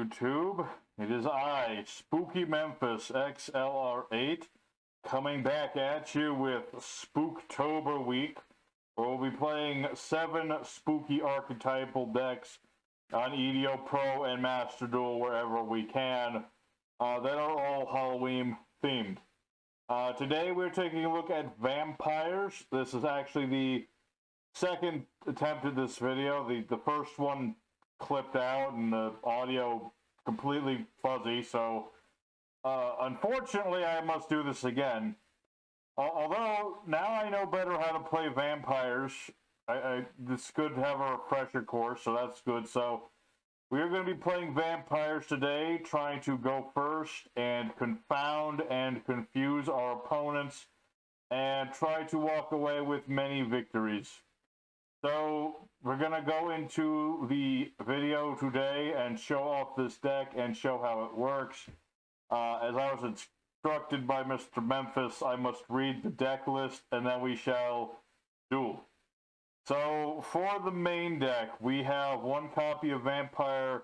YouTube. It is I, Spooky Memphis XLR8, coming back at you with Spooktober week, where we'll be playing 7 spooky archetypal decks on EDO Pro and Master Duel wherever we can that are all Halloween themed. Today we're taking a look at vampires. This is actually the second attempt at this video. The first one clipped out and the audio completely fuzzy, so unfortunately I must do this again. Although now I know better how to play vampires, it's good to have a refresher course, so that's good. So we are going to be playing vampires today, trying to go first and confound and confuse our opponents and try to walk away with many victories. So we're going to go into the video today and show off this deck and show how it works. As I was instructed by Mr. Memphis, I must read the deck list and then we shall duel. So for the main deck, we have 1 copy of Vampire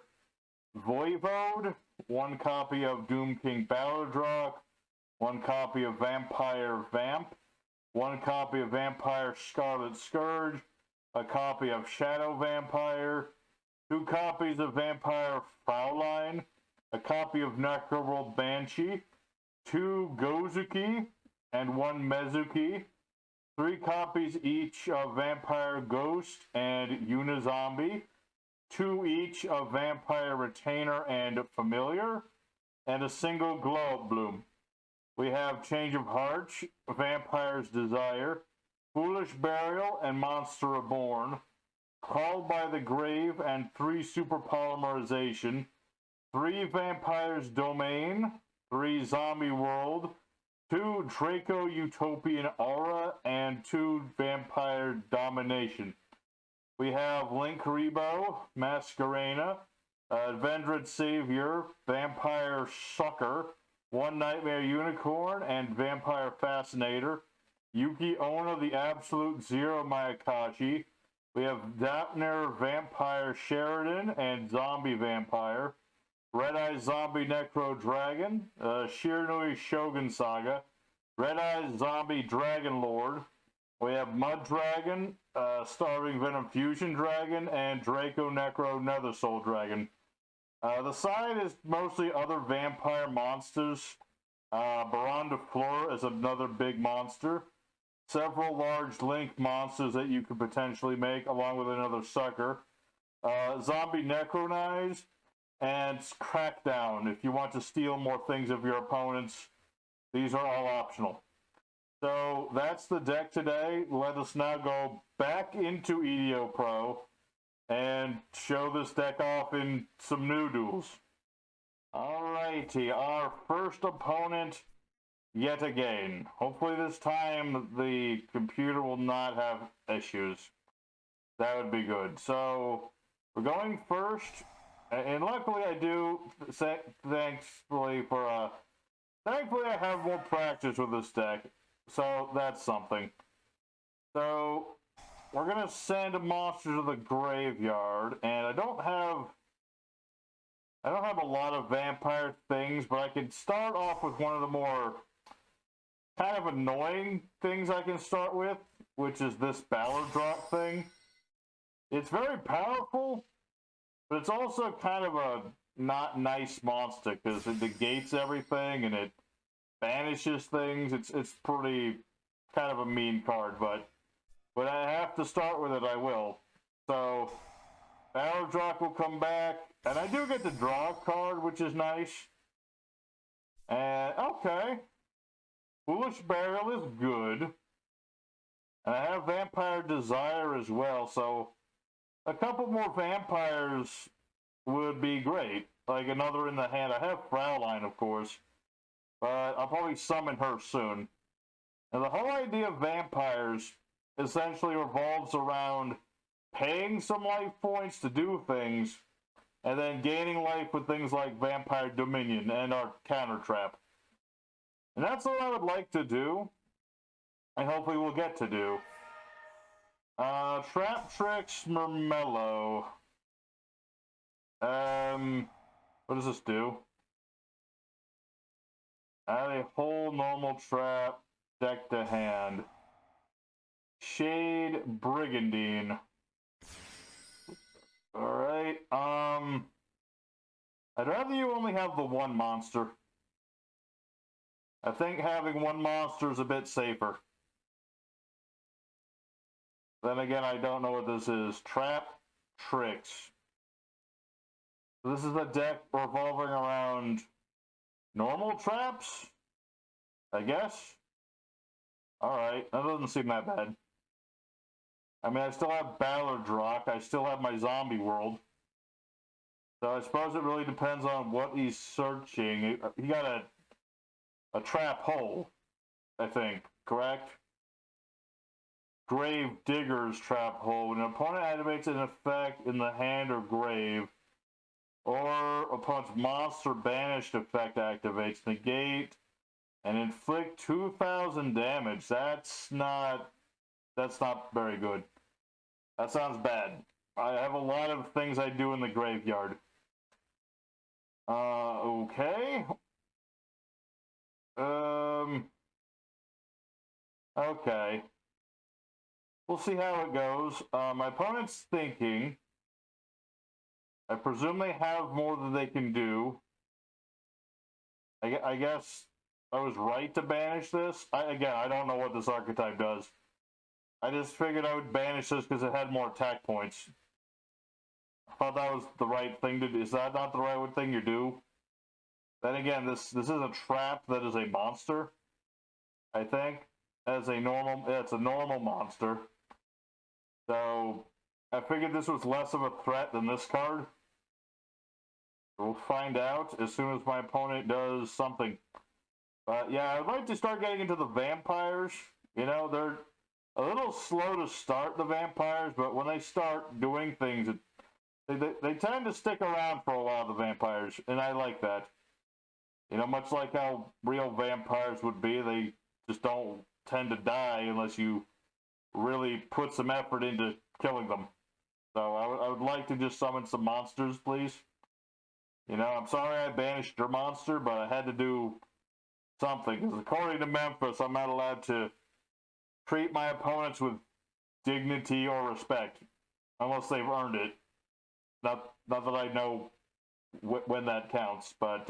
Voivode, 1 copy of Doom King Balladrock, 1 copy of Vampire Vamp, 1 copy of Vampire Scarlet Scourge, a copy of Shadow Vampire, 2 copies of Vampire Fraulein, a copy of Necroworld Banshee, 2 Gozuki, and 1 Mezuki, 3 copies each of Vampire Ghost and Unizombie, 2 each of Vampire Retainer and Familiar, and a single Glow Bloom. We have Change of Heart, Vampire's Desire, Foolish Burial, and Monster Reborn, Called by the Grave, and 3 Super Polymerization, 3 Vampire's Domain, 3 Zombie World, 2 Draco Utopian Aura, and 2 Vampire Domination. We have Link Rebo, Masquerena, Vendred Savior, Vampire Sucker, 1 Nightmare Unicorn, and Vampire Fascinator, Yuki Onna, the Absolute Zero Mayakashi. We have Dapner Vampire Sheridan and Zombie Vampire, Red Eye Zombie Necro Dragon, Shiranui Shogun Saga, Red Eye Zombie Dragon Lord. We have Mud Dragon, Starving Venom Fusion Dragon, and Draco Necro Nether Soul Dragon. The side is mostly other vampire monsters. Baron de Fleur is another big monster. Several large link monsters that you could potentially make, along with another sucker. Zombie Necronize, and Crackdown. If you want to steal more things of your opponents, these are all optional. So that's the deck today. Let us now go back into EDO Pro and show this deck off in some new duels. Alrighty, our first opponent yet again. Hopefully this time the computer will not have issues. That would be good. So we're going first, and luckily I do. Thankfully I have more practice with this deck, so that's something. So we're gonna send a monster to the graveyard, and I don't have a lot of vampire things, but I can start off with one of the more kind of annoying things I can start with, which is this Balladrock thing. It's very powerful, but it's also kind of a not nice monster because it negates everything and it banishes things. It's pretty kind of a mean card, but I have to start with it, I will. So Balladrock will come back, and I do get to draw a card, which is nice. And okay. Foolish Burial is good. And I have Vampire Desire as well, so a couple more vampires would be great. Like another in the hand. I have Fraulein, of course, but I'll probably summon her soon. And the whole idea of vampires essentially revolves around paying some life points to do things, and then gaining life with things like Vampire Dominion and our counter trap. And that's what I would like to do, and hopefully we'll get to do. Traptrix Mermello. What does this do? Add a whole normal trap deck to hand. Shade Brigandine. Alright, I'd rather you only have the one monster. I think having one monster is a bit safer. Then again, I don't know what this is. Traptrix. This is a deck revolving around normal traps, I guess. Alright, that doesn't seem that bad. I mean, I still have Ballardrock. I still have my zombie world. So I suppose it really depends on what he's searching. He got a trap hole, I think, correct? Grave Digger's trap hole. When an opponent activates an effect in the hand or grave, or opponent's monster banished effect activates, negate, and inflict 2,000 damage. That's not very good. That sounds bad. I have a lot of things I do in the graveyard. Okay. Okay. We'll see how it goes. My opponent's thinking. I presume they have more than they can do. I guess I was right to banish this. Again, I don't know what this archetype does. I just figured I would banish this because it had more attack points. I thought that was the right thing to do. Is that not the right thing to do? Then again, this is a trap that is a monster, I think. It's a normal monster. So I figured this was less of a threat than this card. We'll find out as soon as my opponent does something. But yeah, I'd like to start getting into the vampires. You know, they're a little slow to start, the vampires, but when they start doing things, they tend to stick around for a while, the vampires, and I like that. You know, much like how real vampires would be, they just don't tend to die unless you really put some effort into killing them. So I would like to just summon some monsters, please. You know, I'm sorry I banished your monster, but I had to do something. Because according to Memphis, I'm not allowed to treat my opponents with dignity or respect. Unless they've earned it. Not that I know when that counts, but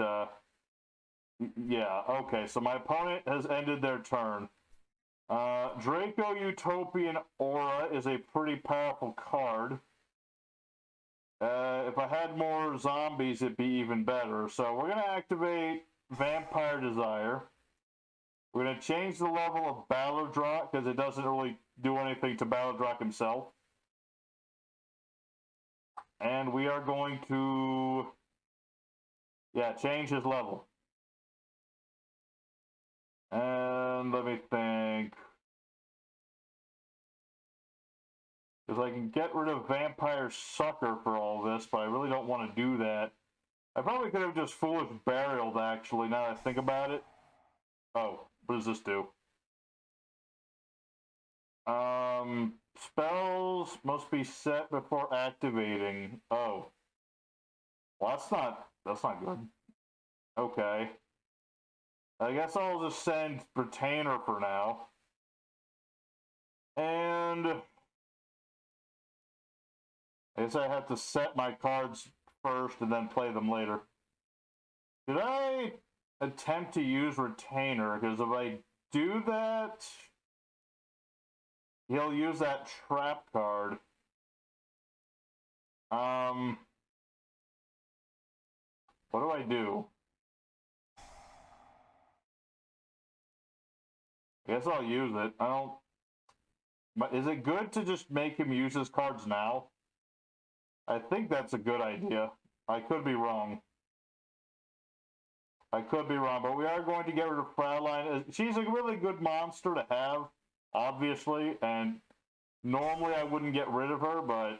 yeah, okay. So my opponent has ended their turn. Draco Utopian Aura is a pretty powerful card. If I had more zombies, it'd be even better. So we're going to activate Vampire Desire. We're going to change the level of Ballardrock because it doesn't really do anything to Ballardrock himself. And we are going to, change his level. And let me think. Because I can get rid of Vampire Sucker for all this, but I really don't want to do that. I probably could have just Foolish Burialed, actually, now that I think about it. Oh, what does this do? Spells must be set before activating. Oh. Well, that's not good. Okay. I guess I'll just send Retainer for now. And I guess I have to set my cards first and then play them later. Did I attempt to use Retainer? Because if I do that, he'll use that trap card. What do I do? I guess I'll use it. I don't... But is it good to just make him use his cards now? I think that's a good idea. I could be wrong. But we are going to get rid of Fraulein. She's a really good monster to have, obviously, and normally I wouldn't get rid of her, but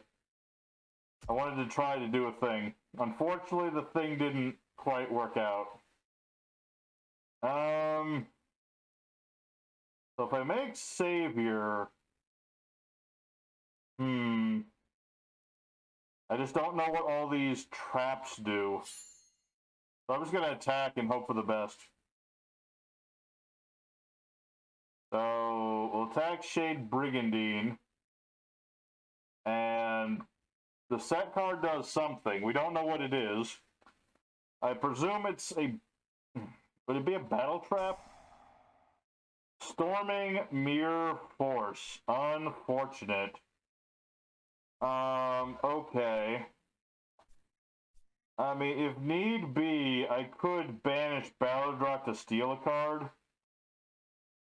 I wanted to try to do a thing. Unfortunately, the thing didn't quite work out. So if I make Savior... I just don't know what all these traps do. So I'm just going to attack and hope for the best. So we'll attack Shade Brigandine. And the set card does something. We don't know what it is. I presume it's a... Would it be a battle trap? Storming Mirror Force. Unfortunate. Okay. I mean, if need be, I could banish Balladrock to steal a card.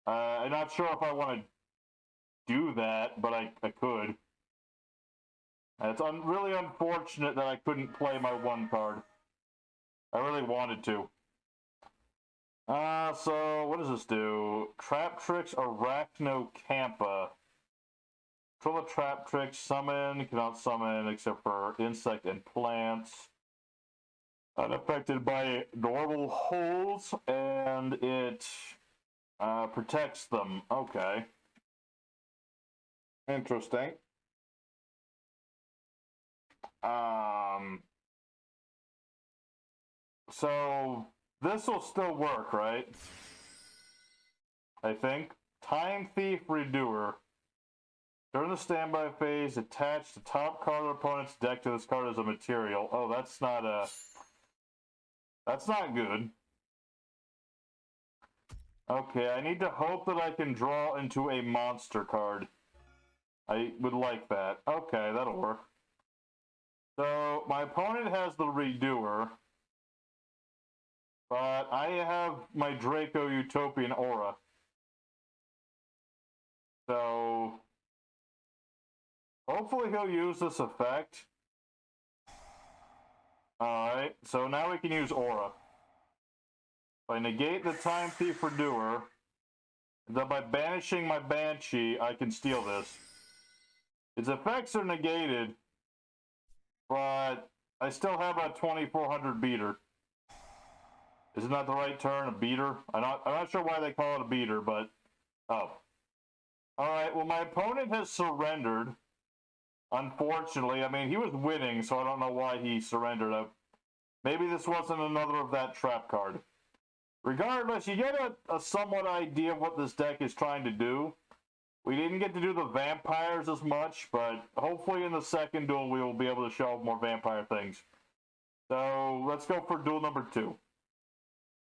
I'm not sure if I want to do that, but I could. It's really unfortunate that I couldn't play my one card. I really wanted to. So what does this do? Traptrix Arachnocampa. Control the Traptrix, summon, cannot summon except for insect and plants. Unaffected by normal holes, and it protects them. Okay. Interesting. So this will still work, right? I think. Time Thief Redoer. During the standby phase, attach the top card of the opponent's deck to this card as a material. Oh, that's not good. Okay, I need to hope that I can draw into a monster card. I would like that. Okay, that'll work. So, my opponent has the Redoer, but I have my Draco Utopian Aura. So, hopefully he'll use this effect. Alright, so now we can use Aura. If I negate the Time Thief Redoer, then by banishing my Banshee, I can steal this. Its effects are negated, but I still have a 2400 beater. Isn't that the right turn? A beater? I'm not sure why they call it a beater, but... Oh. Alright, well my opponent has surrendered. Unfortunately. I mean, he was winning, so I don't know why he surrendered. Maybe this wasn't another of that trap card. Regardless, you get a somewhat idea of what this deck is trying to do. We didn't get to do the vampires as much, but hopefully in the second duel we will be able to show more vampire things. So let's go for duel number 2.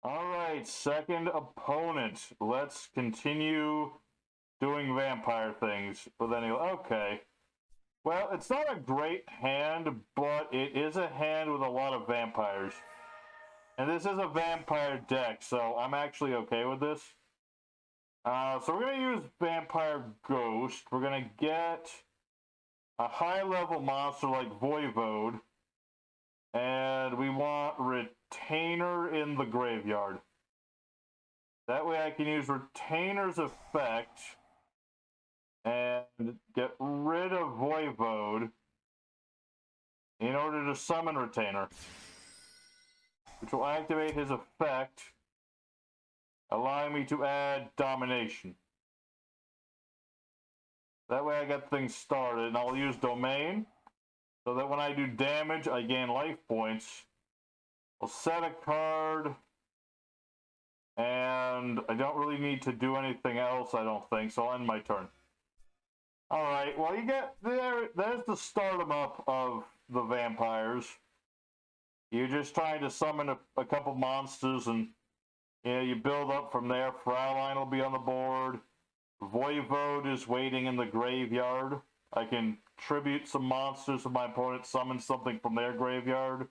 Alright, second opponent. Let's continue doing vampire things. But then okay. Well, it's not a great hand, but it is a hand with a lot of vampires. And this is a vampire deck, so I'm actually okay with this. So we're going to use Vampire Ghost. We're going to get a high-level monster like Voivode. And we want Retainer in the graveyard. That way I can use Retainer's effect and get rid of Voivode in order to summon Retainer, which will activate his effect, allowing me to add Domination. That way I get things started, and I'll use Domain, so that when I do damage, I gain life points. I'll set a card, and I don't really need to do anything else, I don't think, so I'll end my turn. Alright, well you get, there's the stardom up of the vampires. You're just trying to summon a couple monsters, and you build up from there. Fraulein will be on the board. Voivode is waiting in the graveyard. I can tribute some monsters if my opponent summons something from their graveyard.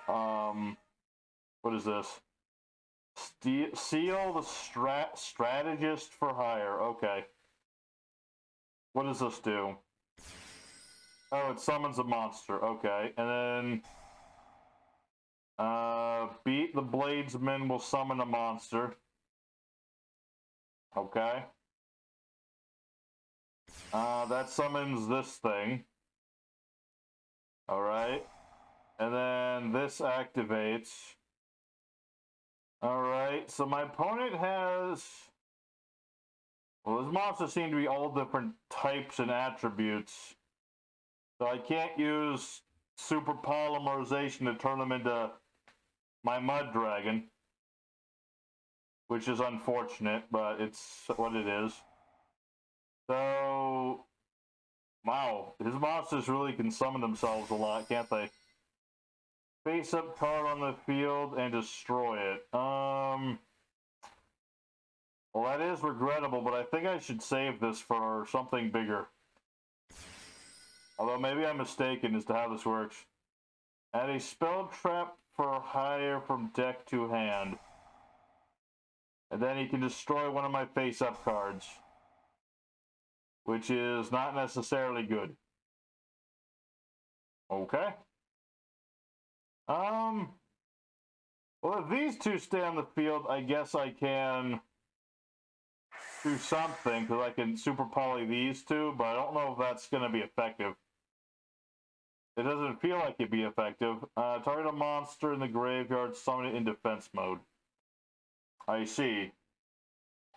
What is this? Seal the Strategist for Hire. Okay. What does this do? Oh, it summons a monster. Okay. And then Beat the Bladesman will summon a monster. Okay. That summons this thing. Alright. And then this activates. Alright, so my opponent has... Well, his monsters seem to be all different types and attributes. So I can't use super polymerization to turn them into my mud dragon, which is unfortunate, but it's what it is. So, wow, his monsters really can summon themselves a lot, can't they? Face up card on the field and destroy it. Well, that is regrettable, but I think I should save this for something bigger. Although maybe I'm mistaken as to how this works. Add a spell trap for hire from deck to hand. And then he can destroy one of my face-up cards. Which is not necessarily good. Okay. Well, if these two stay on the field, I guess I can do something, because I can super poly these two, but I don't know if that's going to be effective. It doesn't feel like it'd be effective. Target a monster in the graveyard, summon it in defense mode. I see.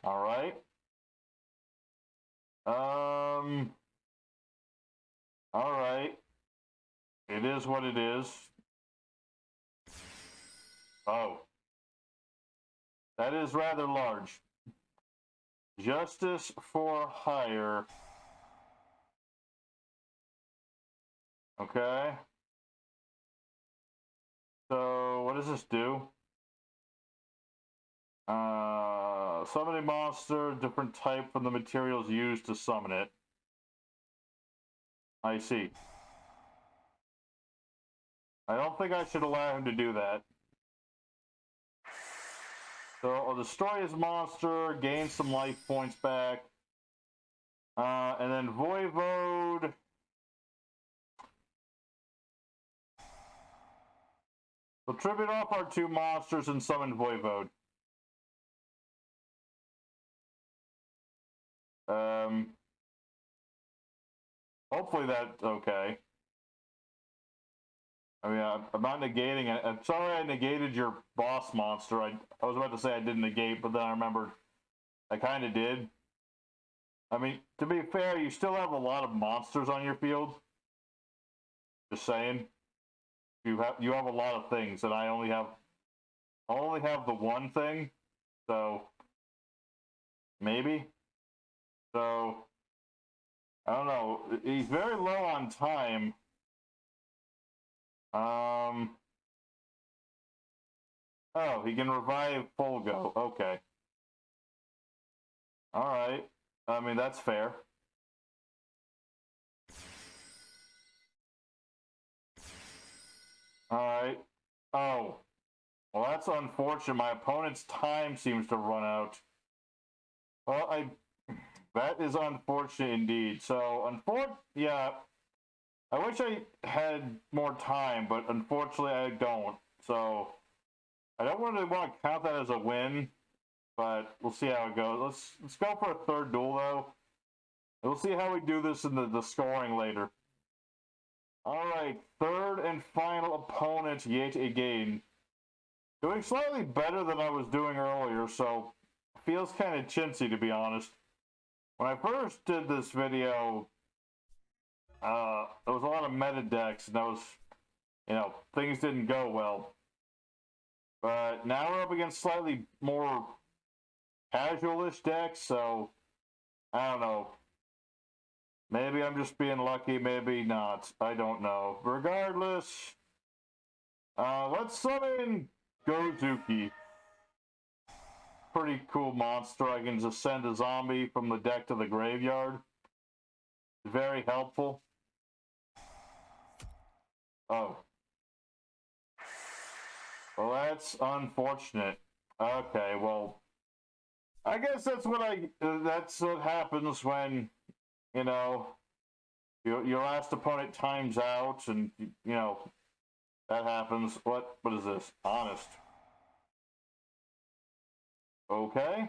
Alright. Alright. It is what it is. Oh. That is rather large. Justice for hire. Okay. So, what does this do? Summon a monster, different type from the materials used to summon it. I see. I don't think I should allow him to do that. So I'll destroy his monster, gain some life points back. And then Voivode. We'll tribute off our two monsters and summon Voivode. Hopefully that's okay. I mean, I'm not negating it. I'm sorry I negated your boss monster. I was about to say I didn't negate, but then I remembered I kind of did. I mean, to be fair, you still have a lot of monsters on your field. Just saying. You have a lot of things, and I only have the one thing. So maybe. So I don't know. He's very low on time. Oh, he can revive Fulgo. Okay. Alright. I mean, that's fair. Alright. Oh. Well, that's unfortunate. My opponent's time seems to run out. Well, that is unfortunate indeed. So, yeah. I wish I had more time, but unfortunately I don't. So, I don't really want to count that as a win, but we'll see how it goes. Let's go for a third duel, though. We'll see how we do this in the scoring later. Alright, third and final opponent yet again. Doing slightly better than I was doing earlier, so feels kind of chintzy, to be honest. When I first did this video, there was a lot of meta decks, and that was, things didn't go well. But now we're up against slightly more casual-ish decks, so I don't know. Maybe I'm just being lucky, maybe not. I don't know. Regardless, let's summon Gozuki. Pretty cool monster. I can just send a zombie from the deck to the graveyard. Very helpful. Oh. Well, that's unfortunate. Okay, well, I guess that's what happens when, your last opponent times out, and, that happens. What is this? Honest. Okay.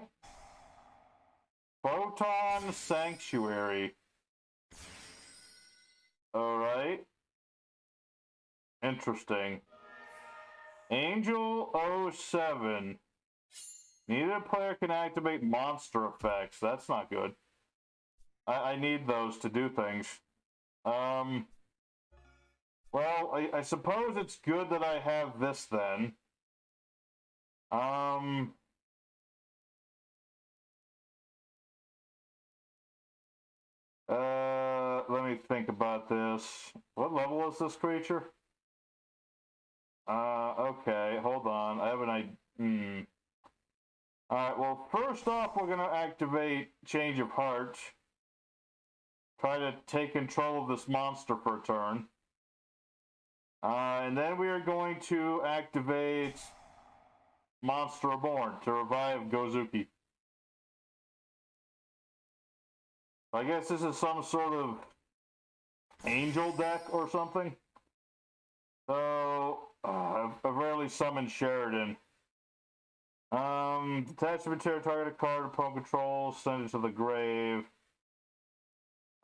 Photon Sanctuary. Alright. Interesting. Angel 07. Neither player can activate monster effects. That's not good. I need those to do things. Well, I suppose it's good that I have this then. Let me think about this. What level is this creature? Okay, hold on. I have an idea. Alright, well, first off, we're going to activate Change of Heart. Try to take control of this monster for a turn. And then we are going to activate Monster Reborn to revive Gozuki. I guess this is some sort of angel deck or something. So, I've rarely summoned Sheridan. Detach material, target a card, opponent control, send it to the grave.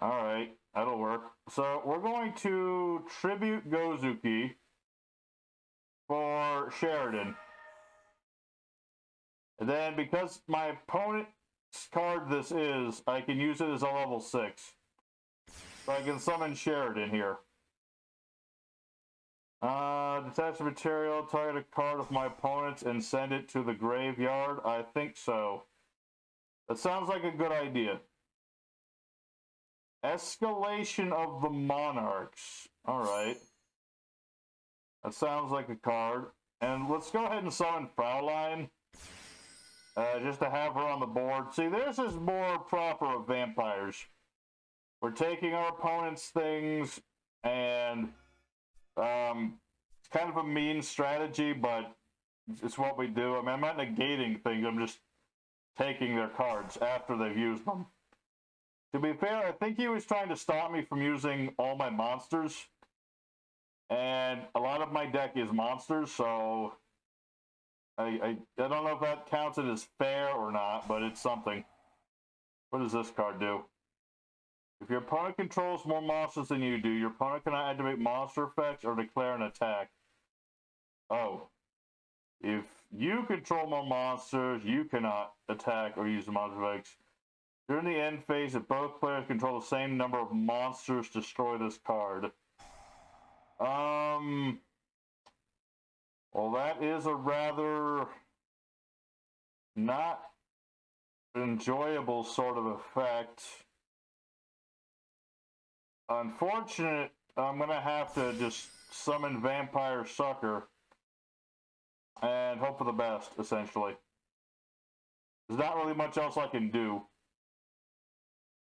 Alright, that'll work. So, we're going to tribute Gozuki for Sheridan. And then, because my opponent's card this is, I can use it as a level 6. So I can summon Sheridan here. Detach material, target a card of my opponent's, and send it to the graveyard. I think so. That sounds like a good idea. Escalation of the Monarchs. Alright. That sounds like a card. And let's go ahead and summon Fraulein. Just to have her on the board. See, this is more proper of vampires. We're taking our opponent's things, and it's kind of a mean strategy, but it's what we do. I mean, I'm not negating things, I'm just taking their cards after they've used them. To be fair, I think he was trying to stop me from using all my monsters, and a lot of my deck is monsters, so I don't know if that counts it as fair or not, but it's something. What does this card do? If your opponent controls more monsters than you do, your opponent cannot activate monster effects or declare an attack. Oh. If you control more monsters, you cannot attack or use the monster effects. During the end phase, if both players control the same number of monsters, destroy this card. Well, that is a rather not enjoyable sort of effect. Unfortunate, I'm going to have to just summon Vampire Sucker and hope for the best, essentially. There's not really much else I can do.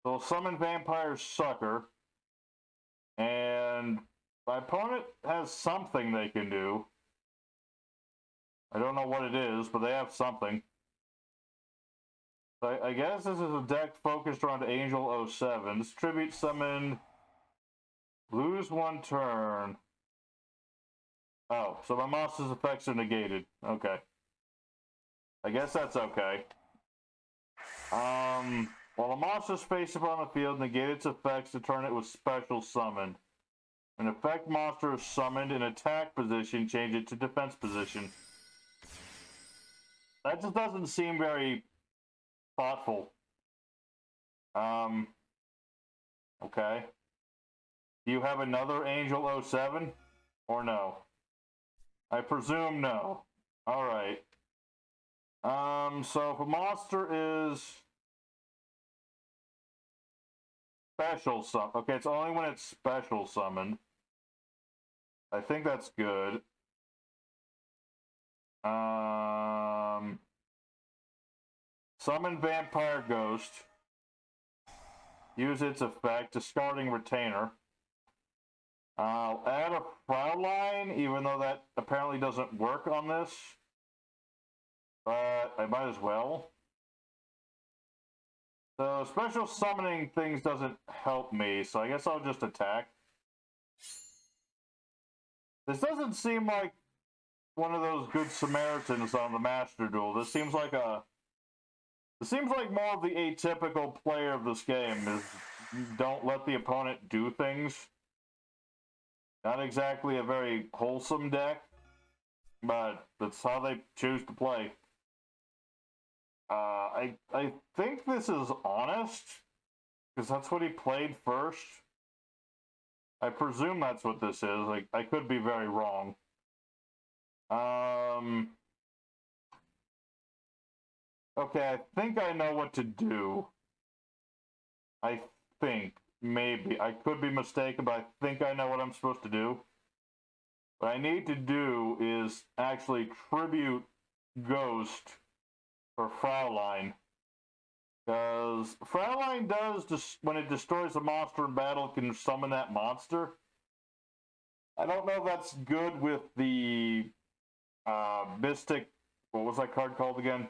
So I'll summon Vampire Sucker, and my opponent has something they can do. I don't know what it is, but they have something. So I guess this is a deck focused around Angel 07. This tribute summon... Lose one turn. Oh, so my monster's effects are negated. Okay. I guess that's okay. While a monster's face upon the field, negate its effects to turn it with special summon. An effect monster is summoned in attack position, change it to defense position. That just doesn't seem very thoughtful. Okay. Do you have another Angel 07? Or no? I presume no. Alright. So if a monster is special summon. Okay, it's only when it's special summoned. I think that's good. Summon Vampire Ghost. Use its effect, discarding Retainer. I'll add a Fraulein, even though that apparently doesn't work on this. But I might as well. So special summoning things doesn't help me, so I guess I'll just attack. This doesn't seem like one of those good Samaritans on the Master Duel. This seems like more of the atypical player of this game is don't let the opponent do things. Not exactly a very wholesome deck, but that's how they choose to play. I think this is honest, because that's what he played first. I presume that's what this is. I could be very wrong. Okay, I think I know what to do. I think. Maybe. I could be mistaken, but I think I know what I'm supposed to do. What I need to do is actually tribute Ghost for Fraulein. Because Fraulein does, when it destroys a monster in battle, it can summon that monster. I don't know if that's good with the Mystic. What was that card called again?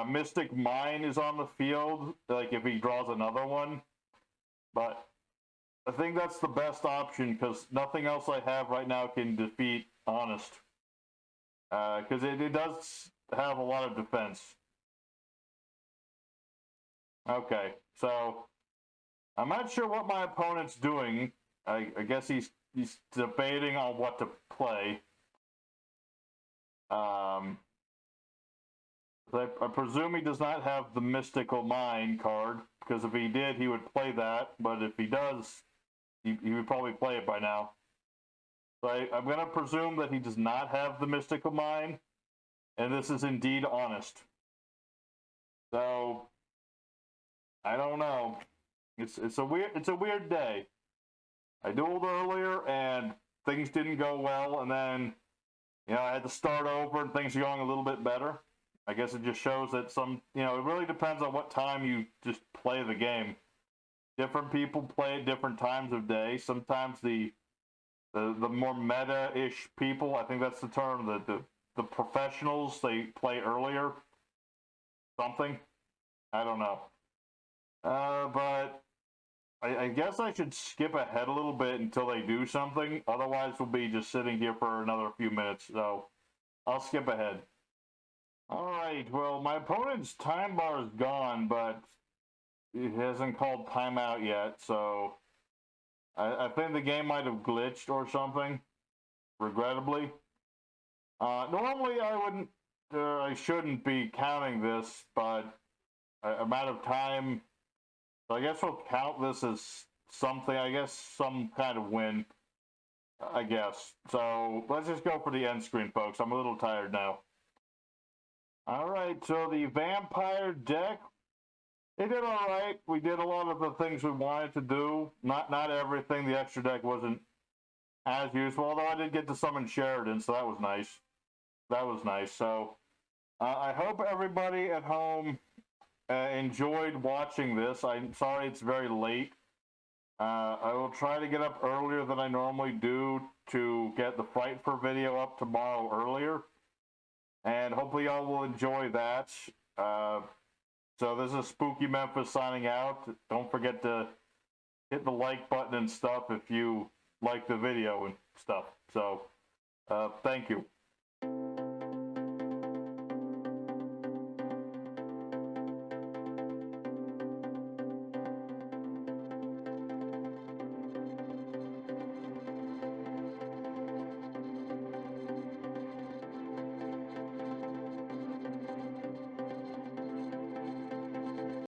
Mystic Mine is on the field, like if he draws another one. But I think that's the best option because nothing else I have right now can defeat Honest. Because it does have a lot of defense. Okay, so I'm not sure what my opponent's doing. I guess he's debating on what to play. I presume he does not have the Mystical Mind card, because if he did, he would play that. But if he does, he would probably play it by now. So I'm going to presume that he does not have the Mystical Mind, and this is indeed Honest. So I don't know. It's a weird day. I dueled earlier and things didn't go well, and then I had to start over and things are going a little bit better. I guess it just shows that it really depends on what time you just play the game. Different people play at different times of day. Sometimes the more meta-ish people, I think that's the term, the professionals, they play earlier. Something. I don't know. But I guess I should skip ahead a little bit until they do something. Otherwise, we'll be just sitting here for another few minutes. So I'll skip ahead. Alright, well, my opponent's time bar is gone, but it hasn't called timeout yet, so I think the game might have glitched or something, regrettably. Normally I shouldn't be counting this, but amount of time, so I guess we'll count this as something, I guess some kind of win, I guess. So let's just go for the end screen, folks. I'm a little tired now. Alright, so the vampire deck, it did alright. We did a lot of the things we wanted to do. Not everything. The extra deck wasn't as useful, although I did get to summon Sheridan, so that was nice. So I hope everybody at home enjoyed watching this. I'm sorry it's very late. I will try to get up earlier than I normally do to get the Fight for video up tomorrow earlier. And hopefully y'all will enjoy that. So this is Spooky Memphis signing out. Don't forget to hit the like button and stuff if you like the video and stuff. So thank you.